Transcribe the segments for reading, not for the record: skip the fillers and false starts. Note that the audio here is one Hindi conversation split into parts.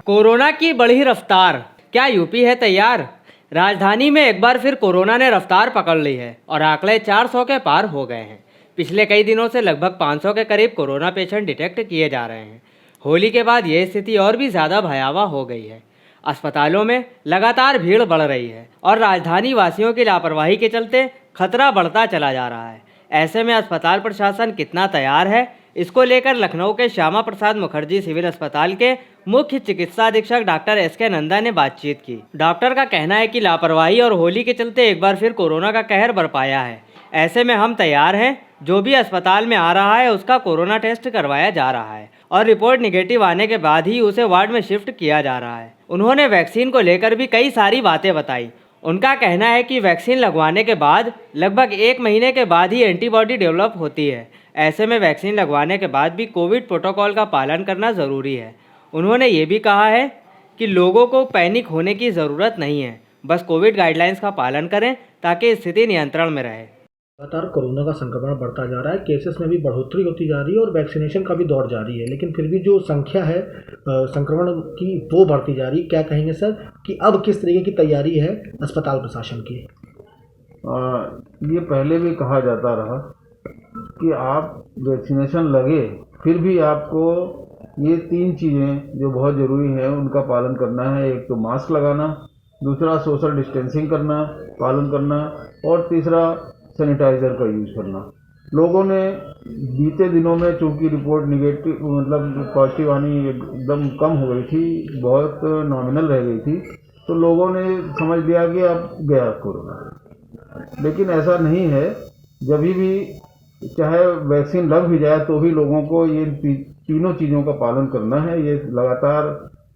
कोरोना की बढ़ी रफ्तार, क्या यूपी है तैयार? राजधानी में एक बार फिर कोरोना ने रफ्तार पकड़ ली है और आंकड़े 400 के पार हो गए हैं। पिछले कई दिनों से लगभग 500 के करीब कोरोना पेशेंट डिटेक्ट किए जा रहे हैं। होली के बाद ये स्थिति और भी ज़्यादा भयावह हो गई है। अस्पतालों में लगातार भीड़ बढ़ रही है और राजधानी वासियों की लापरवाही के चलते खतरा बढ़ता चला जा रहा है। ऐसे में अस्पताल प्रशासन कितना तैयार है, इसको लेकर लखनऊ के श्यामा प्रसाद मुखर्जी सिविल अस्पताल के मुख्य चिकित्सा अधीक्षक डॉक्टर एस.के. नंदा ने बातचीत की। डॉक्टर का कहना है कि लापरवाही और होली के चलते एक बार फिर कोरोना का कहर बरपाया है। ऐसे में हम तैयार हैं, जो भी अस्पताल में आ रहा है उसका कोरोना टेस्ट करवाया जा रहा है और रिपोर्ट निगेटिव आने के बाद ही उसे वार्ड में शिफ्ट किया जा रहा है। उन्होंने वैक्सीन को लेकर भी कई सारी बातें बताई। उनका कहना है कि वैक्सीन लगवाने के बाद लगभग 1 महीने के बाद ही एंटीबॉडी डेवलप होती है। ऐसे में वैक्सीन लगवाने के बाद भी कोविड प्रोटोकॉल का पालन करना ज़रूरी है। उन्होंने ये भी कहा है कि लोगों को पैनिक होने की ज़रूरत नहीं है, बस कोविड गाइडलाइंस का पालन करें ताकि स्थिति नियंत्रण में रहे। लगातार कोरोना का संक्रमण बढ़ता जा रहा है, केसेस में भी बढ़ोतरी होती जा रही है और वैक्सीनेशन का भी दौर जारी है, लेकिन फिर भी जो संख्या है संक्रमण की वो बढ़ती जा रही है। क्या कहेंगे सर कि अब किस तरीके की तैयारी है अस्पताल प्रशासन की? ये पहले भी कहा जाता रहा कि आप वैक्सीनेशन लगे फिर भी आपको ये 3 चीज़ें जो बहुत ज़रूरी हैं उनका पालन करना है। एक तो मास्क लगाना, दूसरा सोशल डिस्टेंसिंग करना, पालन करना, और तीसरा सैनिटाइज़र का यूज़ करना। लोगों ने बीते दिनों में चूँकि रिपोर्ट निगेटिव मतलब पॉजिटिव आनी एकदम कम हो गई थी, बहुत नॉमिनल रह गई थी, तो लोगों ने समझ लिया कि अब गया कोरोना। लेकिन ऐसा नहीं है। जब भी चाहे वैक्सीन लग भी जाए तो भी लोगों को ये तीनों चीज़ों का पालन करना है। ये लगातार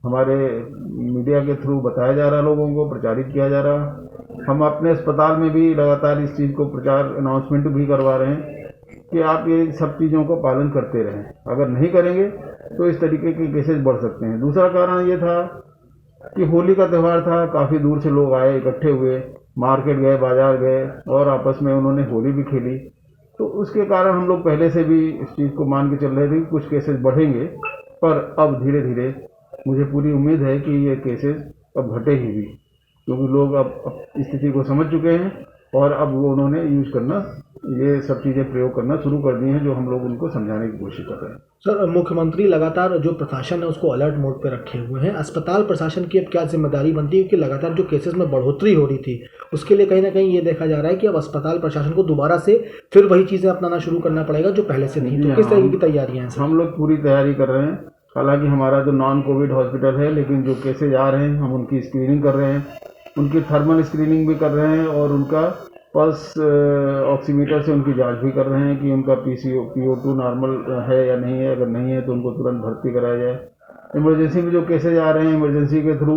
हमारे मीडिया के थ्रू बताया जा रहा है, लोगों को प्रचारित किया जा रहा है। हम अपने अस्पताल में भी लगातार इस चीज़ को प्रचार अनाउंसमेंट भी करवा रहे हैं कि आप ये सब चीज़ों को पालन करते रहें। अगर नहीं करेंगे तो इस तरीके के केसेस बढ़ सकते हैं। दूसरा कारण ये था कि होली का त्यौहार था, काफ़ी दूर से लोग आए, इकट्ठे हुए, मार्केट गए, बाज़ार गए और आपस में उन्होंने होली भी खेली, तो उसके कारण हम लोग पहले से भी इस चीज़ को मान के चल रहे थे कि कुछ केसेस बढ़ेंगे। पर अब धीरे धीरे मुझे पूरी उम्मीद है कि ये केसेस अब घटे ही भी, क्योंकि लोग अब स्थिति को समझ चुके हैं और अब वो उन्होंने यूज़ करना, ये सब चीज़ें प्रयोग करना शुरू कर दी हैं, जो हम लोग उनको समझाने की कोशिश कर रहे हैं। सर, मुख्यमंत्री लगातार जो प्रशासन है उसको अलर्ट मोड पे रखे हुए हैं। अस्पताल प्रशासन की अब क्या जिम्मेदारी बनती है कि लगातार जो केसेस में बढ़ोतरी हो रही थी उसके लिए कहीं ना कहीं ये देखा जा रहा है कि अब अस्पताल प्रशासन को दोबारा से फिर वही चीज़ें अपनाना शुरू करना पड़ेगा जो पहले से नहीं। तो किस तरीके की तैयारियाँ हैं? हम लोग पूरी तैयारी कर रहे हैं। हालांकि हमारा जो नॉन कोविड हॉस्पिटल है, लेकिन जो केसेज आ रहे हैं हम उनकी स्क्रीनिंग कर रहे हैं, उनकी थर्मल स्क्रीनिंग भी कर रहे हैं और उनका पल्स ऑक्सीमीटर से उनकी जांच भी कर रहे हैं कि उनका PO2 नॉर्मल है या नहीं है। अगर नहीं है तो उनको तुरंत भर्ती कराया जाए। इमरजेंसी में जो केसेज आ रहे हैं, इमरजेंसी के थ्रू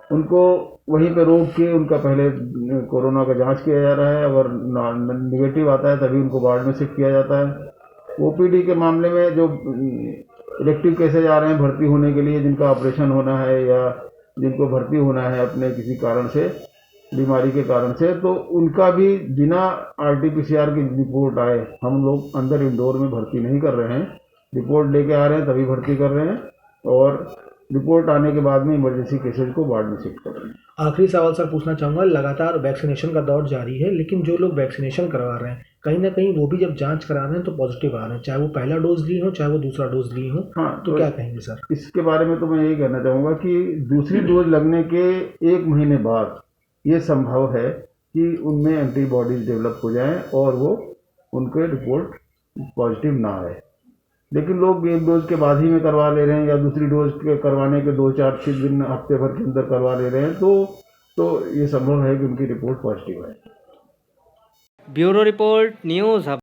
उनको वहीं पे रोक के उनका पहले कोरोना का जांच किया जा रहा है। अगर निगेटिव आता है तभी उनको वार्ड में शिफ्ट किया जाता है। OPD के मामले में जो इलेक्टिव केसेज आ रहे हैं भर्ती होने के लिए, जिनका ऑपरेशन होना है या जिनको भर्ती होना है अपने किसी कारण से, बीमारी के कारण से, तो उनका भी बिना RT-PCR की रिपोर्ट आए हम लोग अंदर इंडोर में भर्ती नहीं कर रहे हैं। रिपोर्ट लेके आ रहे हैं तभी भर्ती कर रहे हैं और रिपोर्ट आने के बाद में इमरजेंसी केसेज को वार्ड में शिफ्ट कर रहे हैं। आखिरी सवाल सर पूछना चाहूँगा, लगातार वैक्सीनेशन का दौर जारी है, लेकिन जो लोग वैक्सीनेशन करवा रहे हैं कहीं ना कहीं वो भी जब जांच करा रहे हैं तो पॉजिटिव आ रहे हैं, चाहे वो पहला डोज लिए हो चाहे वो दूसरा डोज लिए हो। हाँ, तो क्या कहेंगे सर इसके बारे में? तो मैं यही कहना चाहूँगा कि दूसरी डोज लगने के 1 महीने बाद ये संभव है कि उनमें एंटीबॉडीज डेवलप हो जाएं और वो उनके रिपोर्ट पॉजिटिव ना आए। लेकिन लोग 1 डोज के बाद ही में करवा ले रहे हैं या दूसरी डोज के करवाने के 2-4 दिन हफ्ते भर के अंदर करवा ले रहे हैं, तो ये संभव है कि उनकी रिपोर्ट पॉजिटिव आए। Bureau report, news hub.